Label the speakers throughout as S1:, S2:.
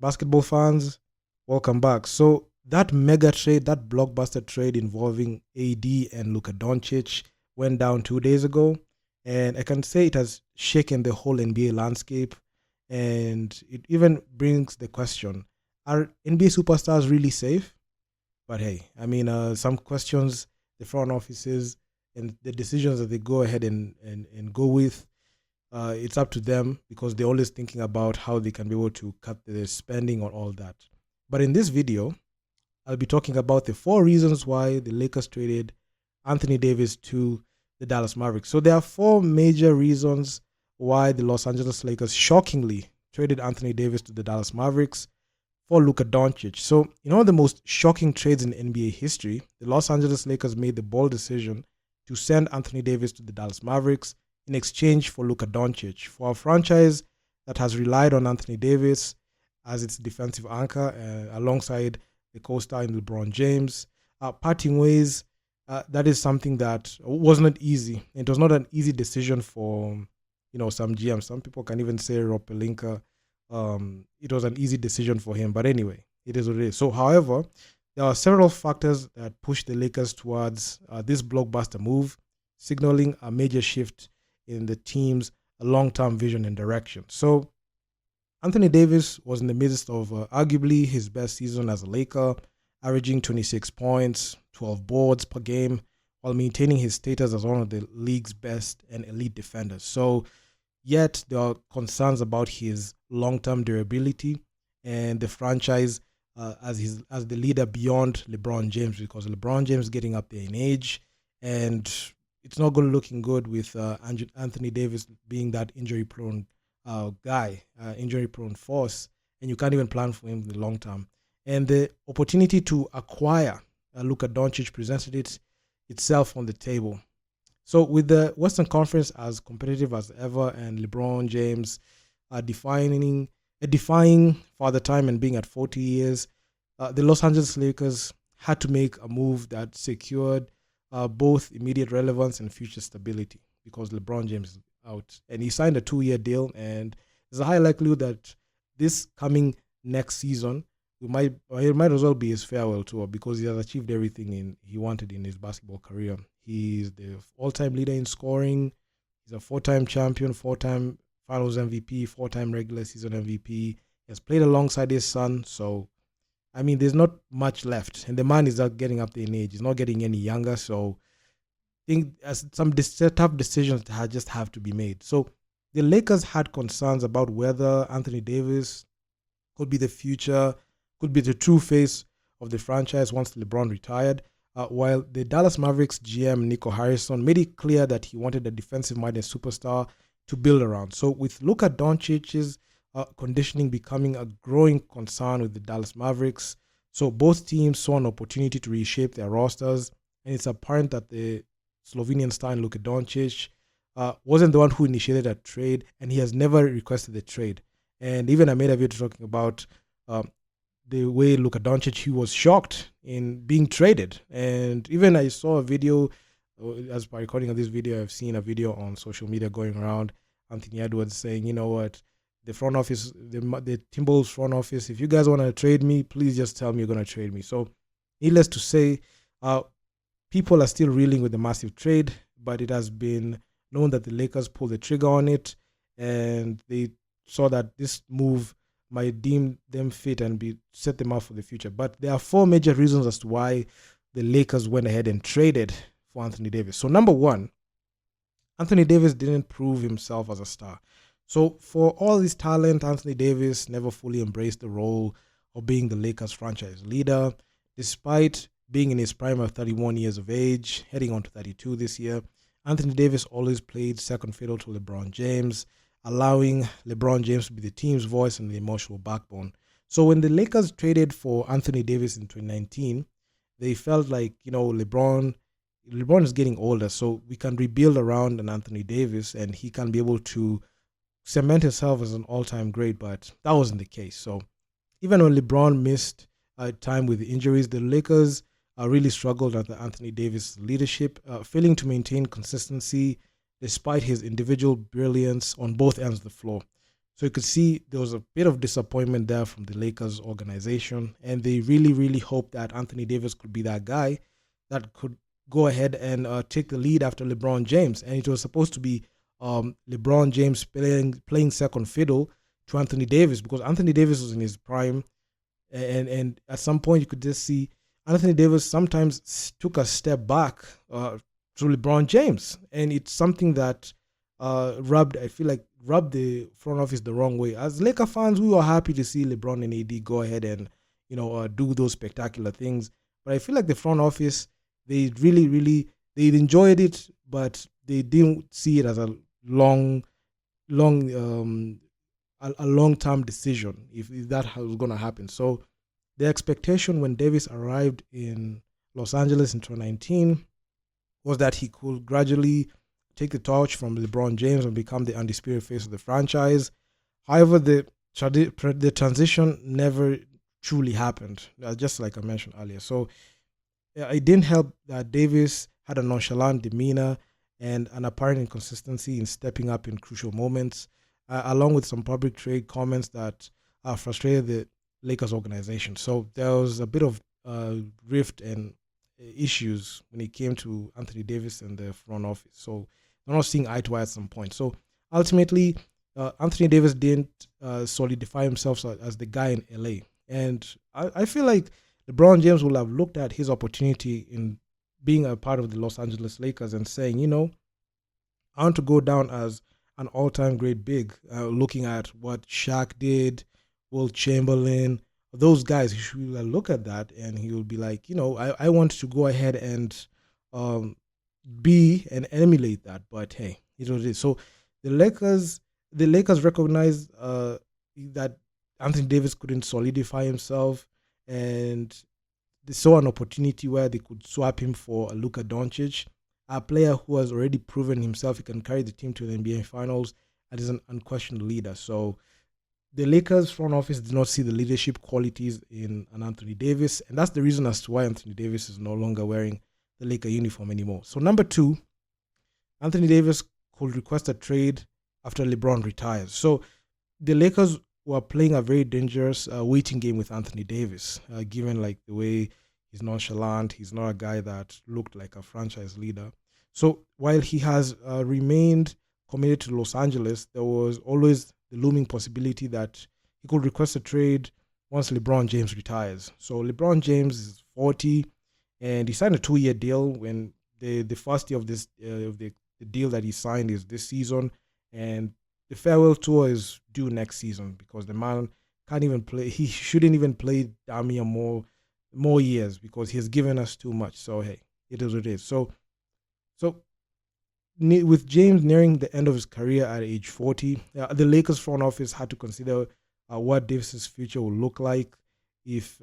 S1: Basketball fans, welcome back. So that mega trade, that blockbuster trade involving AD and Luka Doncic went down 2 days ago, and I can say it has shaken the whole NBA landscape, and it even brings the question: are NBA superstars really safe? But hey, I mean, some questions the front offices and the decisions that they go ahead and go with, it's up to them because they're always thinking about how they can be able to cut the spending on all that. But in this video, I'll be talking about the 4 reasons why the Lakers traded Anthony Davis to the Dallas Mavericks. So there are 4 major reasons why the Los Angeles Lakers shockingly traded Anthony Davis to the Dallas Mavericks for Luka Doncic. So in one of the most shocking trades in NBA history, the Los Angeles Lakers made the bold decision to send Anthony Davis to the Dallas Mavericks in exchange for Luka Doncic, for a franchise that has relied on Anthony Davis as its defensive anchor alongside the co-star in LeBron James. Parting ways, that is something that was not easy. It was not an easy decision for some GMs. Some people can even say Rob Pelinka. It was an easy decision for him, but anyway, it is what it is. So, however, there are several factors that pushed the Lakers towards this blockbuster move, signaling a major shift in the team's long-term vision and direction. So, Anthony Davis was in the midst of arguably his best season as a Laker, averaging 26 points, 12 boards per game, while maintaining his status as one of the league's best and elite defenders. So, yet there are concerns about his long-term durability and the franchise as the leader beyond LeBron James, because LeBron James is getting up there in age, and it's not going to looking good with Anthony Davis being that injury-prone guy, injury-prone force, and you can't even plan for him in the long term. And the opportunity to acquire Luka Doncic presented itself on the table. So with the Western Conference as competitive as ever and LeBron James defying Father Time and being at 40 years, the Los Angeles Lakers had to make a move that secured both immediate relevance and future stability because LeBron James is out. And he signed a 2-year deal, and there's a high likelihood that this coming next season it might as well be his farewell tour because he has achieved everything he wanted in his basketball career. He's the all-time leader in scoring. He's a 4-time champion, 4-time Finals MVP, 4-time regular season MVP. He has played alongside his son. So, I mean, there's not much left. And the man is not getting up there in age. He's not getting any younger. So, I think some tough decisions that just have to be made. So, the Lakers had concerns about whether Anthony Davis could be the future, could be the true face of the franchise once LeBron retired. While the Dallas Mavericks GM Nico Harrison made it clear that he wanted a defensive-minded superstar to build around. So with Luka Doncic's conditioning becoming a growing concern with the Dallas Mavericks, so both teams saw an opportunity to reshape their rosters, and it's apparent that the Slovenian star Luka Doncic wasn't the one who initiated a trade, and he has never requested the trade. And even I made a video talking about the way Luka Doncic, he was shocked in being traded. And even I saw a video, as by recording of this video, I've seen a video on social media going around, Anthony Edwards saying, you know what, the front office, the Timberwolves front office, if you guys want to trade me, please just tell me you're going to trade me. So needless to say, people are still reeling with the massive trade, but it has been known that the Lakers pulled the trigger on it, and they saw that this move might deem them fit and set them up for the future. But there are 4 major reasons as to why the Lakers went ahead and traded for Anthony Davis. So number 1, Anthony Davis didn't prove himself as a star. So for all his talent, Anthony Davis never fully embraced the role of being the Lakers franchise leader. Despite being in his prime of 31 years of age, heading on to 32 this year, Anthony Davis always played second fiddle to LeBron James, allowing LeBron James to be the team's voice and the emotional backbone. So when the Lakers traded for Anthony Davis in 2019, they felt like, LeBron is getting older, so we can rebuild around an Anthony Davis and he can be able to cement himself as an all-time great, but that wasn't the case. So even when LeBron missed time with the injuries, the Lakers really struggled under Anthony Davis' leadership, failing to maintain consistency despite his individual brilliance on both ends of the floor. So you could see there was a bit of disappointment there from the Lakers organization, and they really, really hoped that Anthony Davis could be that guy that could go ahead and take the lead after LeBron James. And it was supposed to be LeBron James playing second fiddle to Anthony Davis, because Anthony Davis was in his prime, and at some point you could just see Anthony Davis sometimes took a step back to LeBron James, and it's something that I feel like rubbed the front office the wrong way. As Laker fans, we were happy to see LeBron and AD go ahead and do those spectacular things, but I feel like the front office, they really, really, they enjoyed it, but they didn't see it as a long, long a long-term decision if that was going to happen. So the expectation when Davis arrived in Los Angeles in 2019 was that he could gradually take the torch from LeBron James and become the undisputed face of the franchise. However, the transition never truly happened, just like I mentioned earlier. So it didn't help that Davis had a nonchalant demeanor and an apparent inconsistency in stepping up in crucial moments, along with some public trade comments that frustrated the Lakers organization. So there was a bit of rift and issues when it came to Anthony Davis and the front office. So they're not seeing eye to eye at some point. So ultimately, Anthony Davis didn't solidify himself as the guy in LA. And I feel like LeBron James will have looked at his opportunity in being a part of the Los Angeles Lakers and saying, I want to go down as an all-time great big, looking at what Shaq did, Will Chamberlain, those guys. He should look at that and he will be like, I want to go ahead and be and emulate that. But hey, it was it. So the Lakers recognized that Anthony Davis couldn't solidify himself, and they saw an opportunity where they could swap him for Luka Doncic, a player who has already proven himself he can carry the team to the NBA Finals and is an unquestioned leader. So the Lakers front office did not see the leadership qualities in an Anthony Davis, and that's the reason as to why Anthony Davis is no longer wearing the Laker uniform anymore. So number 2, Anthony Davis could request a trade after LeBron retires. So the Lakers were playing a very dangerous waiting game with Anthony Davis, given like the way he's nonchalant. He's not a guy that looked like a franchise leader. So while he has remained committed to Los Angeles, there was always the looming possibility that he could request a trade once LeBron James retires. So LeBron James is 40, and he signed a 2-year deal. When the first year of this of the deal that he signed is this season, and the farewell tour is due next season because the man can't even play. He shouldn't even play damn near more years because he has given us too much. So hey, it is what it is. So with James nearing the end of his career at age 40, the Lakers front office had to consider what Davis's future would look like if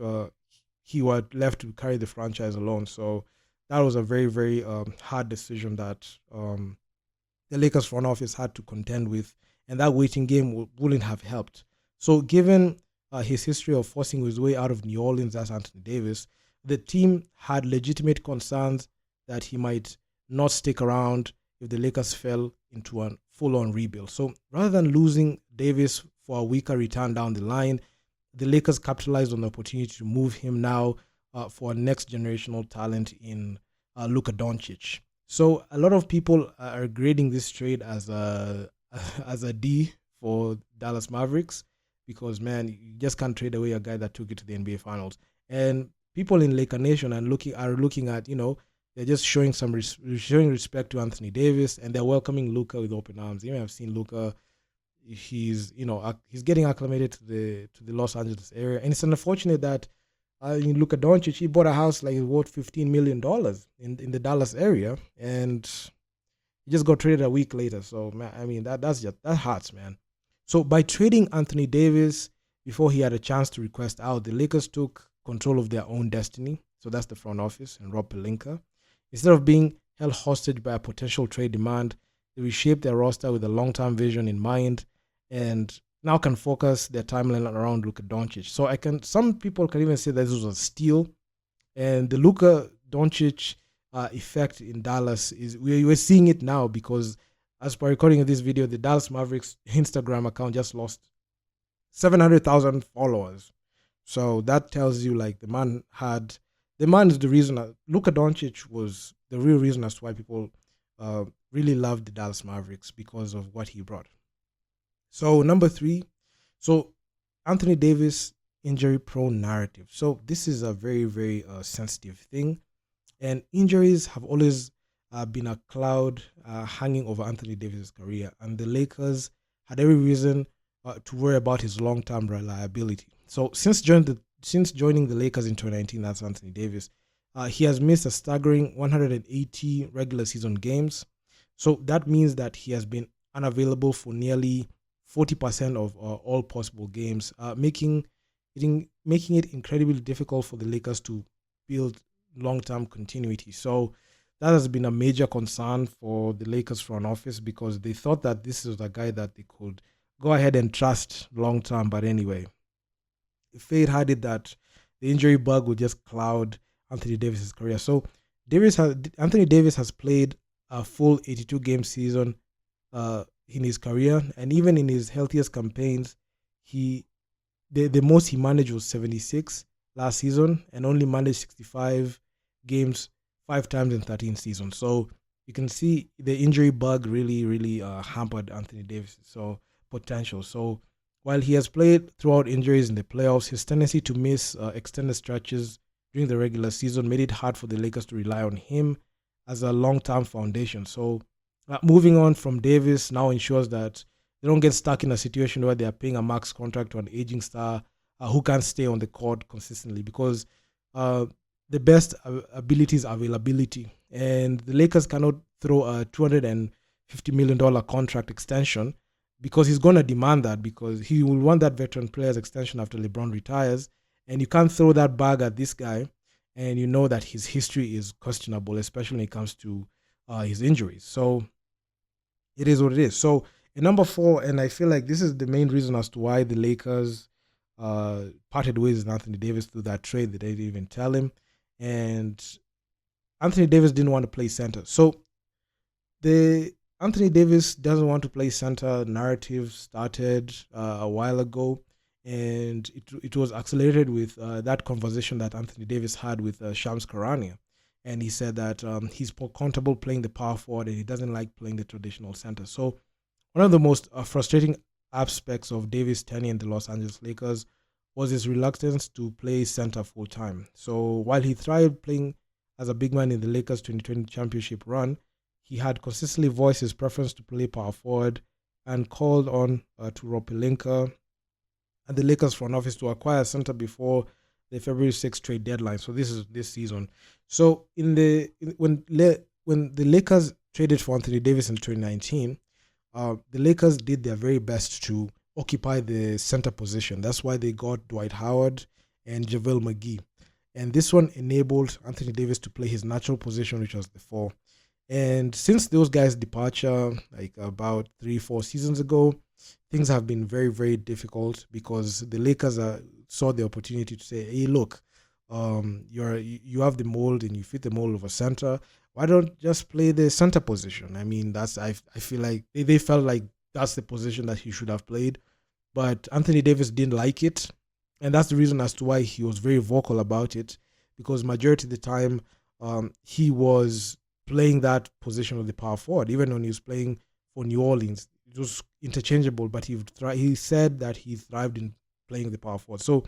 S1: he were left to carry the franchise alone. So that was a very, very hard decision that the Lakers front office had to contend with, and that waiting game wouldn't have helped. So given his history of forcing his way out of New Orleans as Anthony Davis, the team had legitimate concerns that he might not stick around if the Lakers fell into a full-on rebuild. So rather than losing Davis for a weaker return down the line, the Lakers capitalized on the opportunity to move him now for a next generational talent in Luka Doncic. So a lot of people are grading this trade as a D for Dallas Mavericks because, man, you just can't trade away a guy that took you to the NBA Finals. And people in Laker Nation are looking at, they're just showing showing respect to Anthony Davis, and they're welcoming Luka with open arms. You may have seen Luka; he's getting acclimated to the Los Angeles area, and it's unfortunate that Luka Doncic, he bought a house like worth $15 million in the Dallas area, and he just got traded a week later. So man, I mean that hurts, man. So by trading Anthony Davis before he had a chance to request out, the Lakers took control of their own destiny. So that's the front office and Rob Pelinka. Instead of being held hostage by a potential trade demand, they reshaped their roster with a long-term vision in mind, and now can focus their timeline around Luka Doncic. So some people can even say that this was a steal, and the Luka Doncic effect in Dallas we're seeing it now because as per recording of this video, the Dallas Mavericks Instagram account just lost 700,000 followers. So that tells you like the man is the reason. Luka Doncic was the real reason as to why people really loved the Dallas Mavericks, because of what he brought. So number 3, so Anthony Davis injury prone narrative. So this is a very, very sensitive thing, and injuries have always been a cloud hanging over Anthony Davis' career, and the Lakers had every reason to worry about his long-term reliability. So since joining the Lakers in 2019, that's Anthony Davis, he has missed a staggering 180 regular season games. So that means that he has been unavailable for nearly 40% of all possible games, making it incredibly difficult for the Lakers to build long-term continuity. So that has been a major concern for the Lakers front office, because they thought that this is a guy that they could go ahead and trust long-term. But anyway, fate had it that the injury bug would just cloud Anthony Davis's career. So Anthony Davis has played a full 82-game season in his career, and even in his healthiest campaigns, the most he managed was 76 last season, and only managed 65 games 5 times in 13 seasons. So you can see the injury bug really hampered Anthony Davis' potential. So while he has played throughout injuries in the playoffs, his tendency to miss extended stretches during the regular season made it hard for the Lakers to rely on him as a long-term foundation. So moving on from Davis now ensures that they don't get stuck in a situation where they are paying a max contract to an aging star who can't stay on the court consistently, because the best ability is availability, and the Lakers cannot throw a $250 million contract extension, because he's going to demand that, because he will want that veteran player's extension after LeBron retires, and you can't throw that bag at this guy, and you know that his history is questionable, especially when it comes to his injuries. So it is what it is. So in number 4, and I feel like this is the main reason as to why the Lakers parted ways with Anthony Davis through that trade that they didn't even tell him, and Anthony Davis didn't want to play center. So the Anthony Davis doesn't want to play center narrative started a while ago, and it was accelerated with that conversation that Anthony Davis had with Shams Charania. And he said that he's comfortable playing the power forward and he doesn't like playing the traditional center. So one of the most frustrating aspects of Davis' tenure in the Los Angeles Lakers was his reluctance to play center full time. So while he thrived playing as a big man in the Lakers 2020 championship run, he had consistently voiced his preference to play power forward and called on to Rob Pelinka and the Lakers front office to acquire a center before the February 6th trade deadline. So this is this season. So when the Lakers traded for Anthony Davis in 2019, the Lakers did their very best to occupy the center position. That's why they got Dwight Howard and JaVale McGee. And this one enabled Anthony Davis to play his natural position, which was the 4. And since those guys' departure, like about 3-4 seasons ago, things have been very, very difficult, because the Lakers saw the opportunity to say, hey, look, you have the mold and you fit the mold of a center. Why don't just play the center position? I mean, I feel like they felt like that's the position that he should have played. But Anthony Davis didn't like it. And that's the reason as to why he was very vocal about it, because majority of the time he was playing that position of the power forward. Even when he was playing for New Orleans, it was interchangeable, but he said that he thrived in playing the power forward. So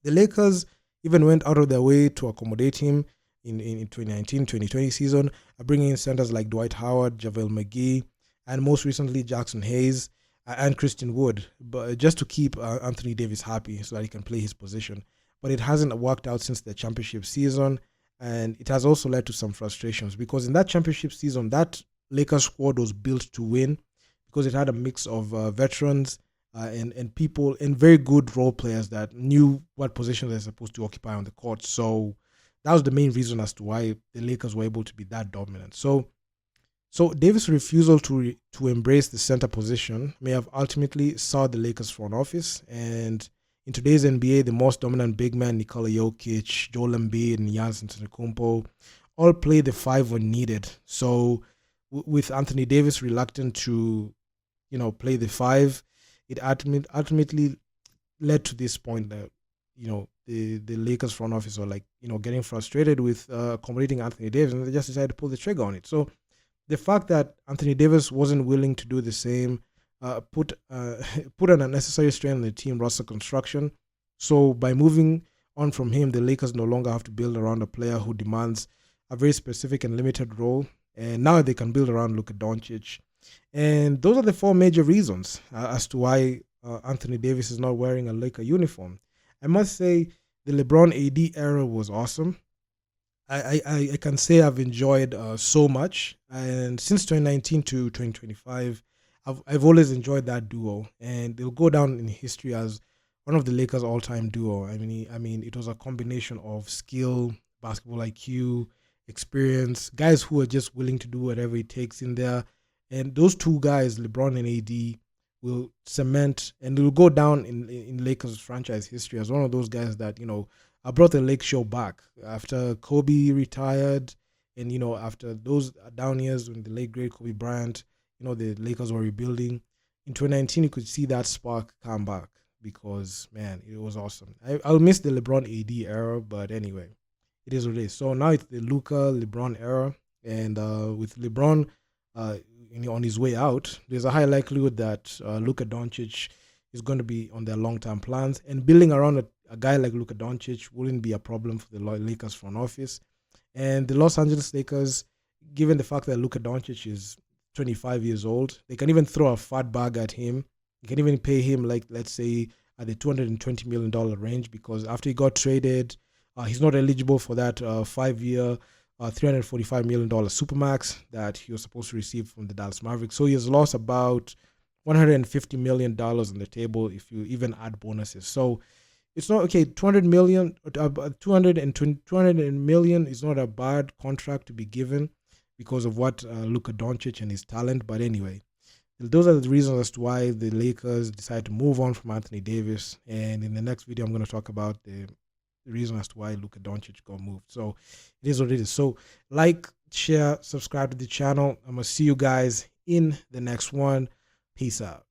S1: the Lakers even went out of their way to accommodate him in 2019-2020 season, bringing in centers like Dwight Howard, JaVale McGee, and most recently Jackson Hayes and Christian Wood, but just to keep Anthony Davis happy so that he can play his position. But it hasn't worked out since the championship season, and it has also led to some frustrations, because in that championship season, that Lakers squad was built to win, because it had a mix of veterans and people and very good role players that knew what position they're supposed to occupy on the court. So that was the main reason as to why the Lakers were able to be that dominant. So Davis' refusal to embrace the center position may have ultimately soured the Lakers front office. And in today's NBA, the most dominant big men, Nikola Jokic, Joel Embiid, and Giannis Antetokounmpo, all play the 5 when needed. So with Anthony Davis reluctant to, play the five, it ultimately led to this point that, the Lakers front office are like, getting frustrated with accommodating Anthony Davis, and they just decided to pull the trigger on it. So the fact that Anthony Davis wasn't willing to do the same put put an unnecessary strain on the team roster construction. So by moving on from him, the Lakers no longer have to build around a player who demands a very specific and limited role, and now they can build around Luka Doncic. And those are the four major reasons as to why Anthony Davis is not wearing a Laker uniform. I must say the LeBron AD era was awesome. I can say I've enjoyed so much, and since 2019 to 2025, I've always enjoyed that duo, and it'll go down in history as one of the Lakers' all-time duo. I mean, it was a combination of skill, basketball IQ, experience, guys who are just willing to do whatever it takes in there, and those two guys, LeBron and AD, will cement and will go down in Lakers franchise history as one of those guys that I brought the Lake Show back after Kobe retired, and after those down years when the late great Kobe Bryant, the Lakers were rebuilding. In 2019, you could see that spark come back because man, it was awesome. I'll miss the LeBron AD era, but anyway, it is what it is. So now it's the Luka LeBron era, and with LeBron on his way out, there's a high likelihood that Luka Doncic is going to be on their long-term plans, and building around a guy like Luka Doncic wouldn't be a problem for the Lakers front office. And the Los Angeles Lakers, given the fact that Luka Doncic is 25 years old, they can even throw a fat bag at him. You can even pay him, like, let's say, at the $220 million range, because after he got traded, he's not eligible for that 5-year, $345 million supermax that he was supposed to receive from the Dallas Mavericks. So he has lost about $150 million on the table if you even add bonuses. So it's not okay. 200 million is not a bad contract to be given because of what Luka Doncic and his talent. But anyway, those are the reasons as to why the Lakers decided to move on from Anthony Davis. And in the next video, I'm going to talk about the reason as to why Luka Doncic got moved. So it is what it is. So like, share, subscribe to the channel. I'm going to see you guys in the next one. Peace out.